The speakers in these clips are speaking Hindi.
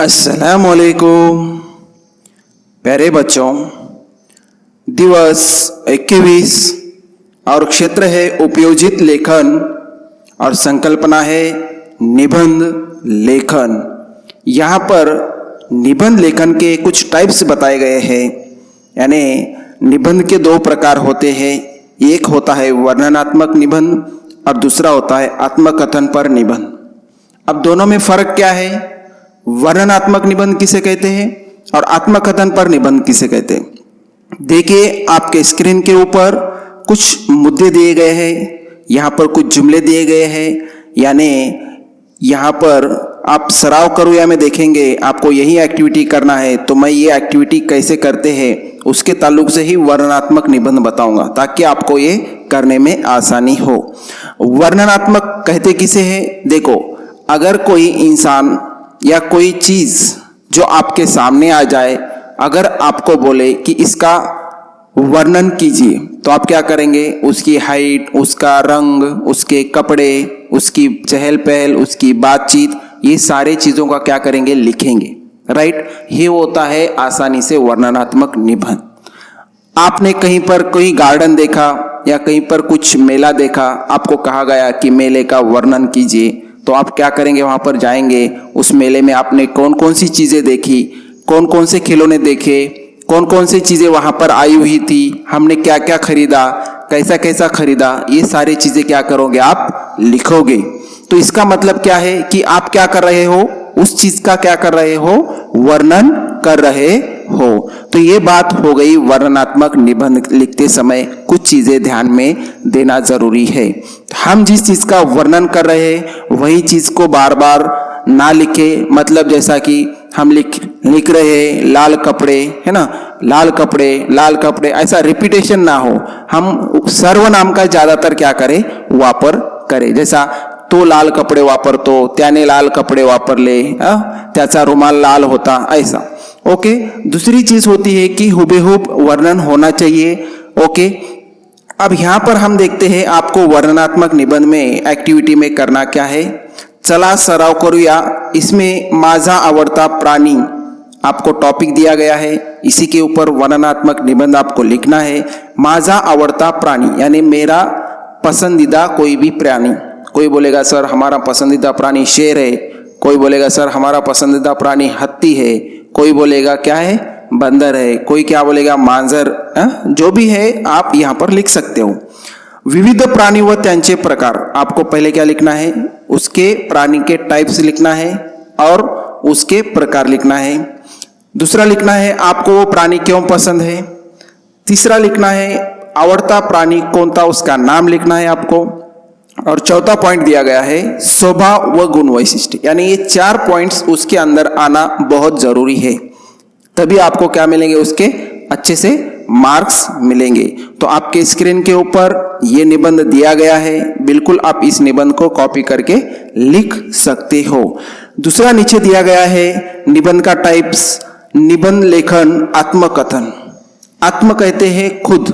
अस्सलामुअलैकुम प्यारे बच्चों। दिवस 21 और क्षेत्र है उपयोजित लेखन और संकल्पना है निबंध लेखन। यहाँ पर निबंध लेखन के कुछ टाइप्स बताए गए हैं। यानी निबंध के दो प्रकार होते हैं, एक होता है वर्णनात्मक निबंध और दूसरा होता है आत्मकथन पर निबंध। अब दोनों में फर्क क्या है? वर्णनात्मक निबंध किसे कहते हैं और आत्मकथन पर निबंध किसे कहते हैं? देखिए, आपके स्क्रीन के ऊपर कुछ मुद्दे दिए गए हैं, यहाँ पर कुछ जुमले दिए गए हैं। यानी यहाँ पर आप सराव करूया में देखेंगे, आपको यही एक्टिविटी करना है तो मैं ये एक्टिविटी कैसे करते हैं उसके ताल्लुक से ही वर्णनात्मक निबंध बताऊंगा ताकि आपको ये करने में आसानी हो। वर्णनात्मक कहते किसे हैं? देखो, अगर कोई इंसान या कोई चीज जो आपके सामने आ जाए, अगर आपको बोले कि इसका वर्णन कीजिए तो आप क्या करेंगे? उसकी हाइट, उसका रंग, उसके कपड़े, उसकी चहल पहल, उसकी बातचीत, ये सारे चीजों का क्या करेंगे? लिखेंगे। राइट, ये होता है आसानी से वर्णनात्मक निबंध। आपने कहीं पर कोई गार्डन देखा या कहीं पर कुछ मेला देखा, आपको कहा गया कि मेले का वर्णन कीजिए, तो आप क्या करेंगे? वहां पर जाएंगे, उस मेले में आपने कौन कौन सी चीजें देखी, कौन कौन से खिलौने देखे, कौन कौन सी चीजें वहां पर आई हुई थी, हमने क्या क्या खरीदा, कैसा कैसा खरीदा, ये सारी चीजें क्या करोगे? आप लिखोगे। तो इसका मतलब क्या है कि आप क्या कर रहे हो? उस चीज का क्या कर रहे हो? वर्णन कर रहे हो। तो ये बात हो गई वर्णनात्मक निबंध लिखते समय कुछ चीजें ध्यान में देना जरूरी है। हम जिस चीज का वर्णन कर रहे हैं वही चीज को बार बार ना लिखे। मतलब जैसा कि हम लिख रहे हैं लाल कपड़े, है ना, लाल कपड़े, ऐसा रिपीटेशन ना हो। हम सर्वनाम का ज्यादातर क्या करें? वापर करें। जैसा तो लाल कपडे वापरतो, त्याने लाल कपडे वापरले, त्याचा रुमाल लाल होता, ऐसा। ओके, दूसरी चीज होती है कि हुबेहूब वर्णन होना चाहिए। ओके, अब यहाँ पर हम देखते हैं आपको वर्णनात्मक निबंध में एक्टिविटी में करना क्या है। चला सराव करूया। इसमें माझा आवडता प्राणी आपको टॉपिक दिया गया है, इसी के ऊपर वर्णनात्मक निबंध आपको लिखना है। माझा आवडता प्राणी यानी मेरा पसंदीदा कोई भी प्राणी। कोई बोलेगा सर हमारा पसंदीदा प्राणी शेर है, कोई बोलेगा सर हमारा पसंदीदा प्राणी हाथी है, कोई बोलेगा क्या है? बंदर है, कोई क्या बोलेगा? मांजर। जो भी है आप यहाँ पर लिख सकते हो। विविध प्राणी व त्यांचे प्रकार, आपको पहले क्या लिखना है? उसके प्राणी के टाइप्स लिखना है और उसके प्रकार लिखना है। दूसरा लिखना है आपको वो प्राणी क्यों पसंद है। तीसरा लिखना है आवड़ता प्राणी कोणता, उसका नाम लिखना है आपको। और चौथा पॉइंट दिया गया है स्वभाव व गुण वैशिष्ट्य। यानी ये 4 पॉइंट्स उसके अंदर आना बहुत जरूरी है, तभी आपको क्या मिलेंगे? उसके अच्छे से मार्क्स मिलेंगे। तो आपके स्क्रीन के ऊपर ये निबंध दिया गया है, बिल्कुल आप इस निबंध को कॉपी करके लिख सकते हो। दूसरा नीचे दिया गया है निबंध का टाइप्स। निबंध लेखन आत्मकथन। आत्म कहते हैं खुद,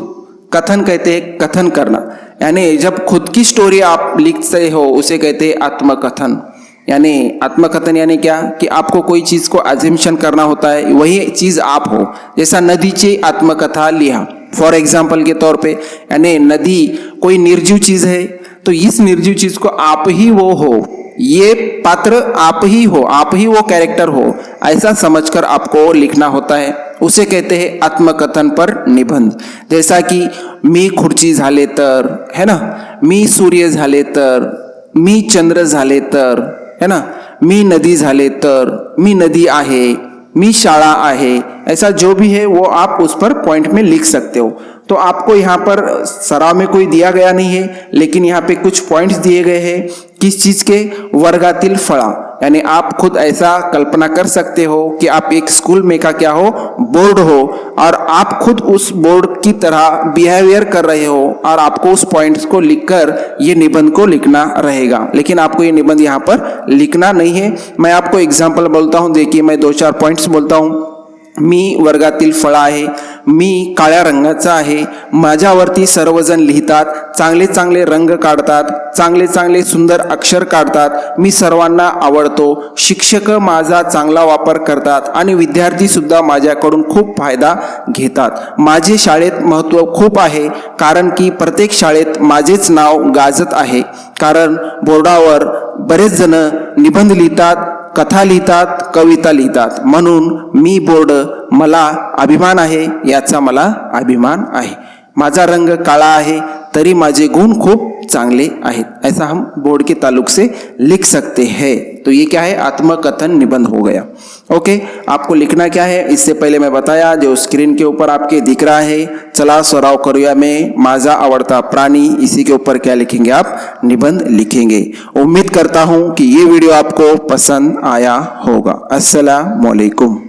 कथन कहते हैं कथन करना। यानी जब खुद की स्टोरी आप लिखते हो उसे कहते हैं आत्मकथन। यानी आत्मकथन यानी क्या? कि आपको कोई चीज को अजम्पशन करना होता है, वही चीज आप हो। जैसा नदीची आत्मकथा लिहा, फॉर एग्जाम्पल के तौर पे। यानी नदी कोई निर्जीव चीज है तो इस निर्जीव चीज को आप ही वो हो, ये पात्र आप ही हो, आप ही वो कैरेक्टर हो, ऐसा समझकर आपको लिखना होता है। उसे कहते हैं आत्मकथन पर निबंध। जैसा कि मी खुर्ची झाले तर, है ना, मी सूर्य झाले तर, मी चंद्र झाले तर, है ना, मी नदी झाले तर, मी नदी आहे, मी शाळा आहे, ऐसा जो भी है वो आप उस पर पॉइंट में लिख सकते हो। तो आपको यहाँ पर सराव में कोई दिया गया नहीं है, लेकिन यहाँ पे कुछ पॉइंट्स दिए गए हैं किस चीज के? वर्गातील फळा। यानी आप खुद ऐसा कल्पना कर सकते हो कि आप एक स्कूल में का क्या हो? बोर्ड हो, और आप खुद उस बोर्ड की तरह बिहेवियर कर रहे हो और आपको उस पॉइंट्स को लिखकर ये निबंध को लिखना रहेगा। लेकिन आपको ये निबंध यहाँ पर लिखना नहीं है। मैं आपको एग्जाम्पल बोलता हूँ, देखिए मैं 2-4 पॉइंट्स बोलता हूँ। मी वर्गातील फळ आहे, मी काळ्या रंगाचा आहे, माझ्यावरती सर्वजण लिहितात, चांगले चांगले रंग काढतात, चांगले चांगले सुंदर अक्षर काढतात, मी सर्वांना आवडतो, शिक्षक माझा चांगला वापर करतात आणि विद्यार्थीसुद्धा माझ्याकडून खूप फायदा घेतात. माझे शाळेत महत्त्व खूप आहे, कारण की प्रत्येक शाळेत माझेच नाव गाजत आहे. कारण बोर्डावर बरेच जण निबंध लिहितात, कथा लिहितात, कविता लिहितात, म्हणून मी बोर्ड मला अभिमान आहे, याचा मला अभिमान आहे. माझा रंग काला है तरी माझे गुण खूब चांगले आहेत. ऐसा हम बोर्ड के ताल्लुक से लिख सकते हैं. तो ये क्या है, आत्मकथन निबंध हो गया. ओके, आपको लिखना क्या है इससे पहले मैं बताया, जो स्क्रीन के ऊपर आपके दिख रहा है, चला सराव करूया में माझा आवडता प्राणी, इसी के ऊपर क्या लिखेंगे आप, निबंध लिखेंगे. उम्मीद करता हूँ कि ये वीडियो आपको पसंद आया होगा. अस्सलाम वालेकुम.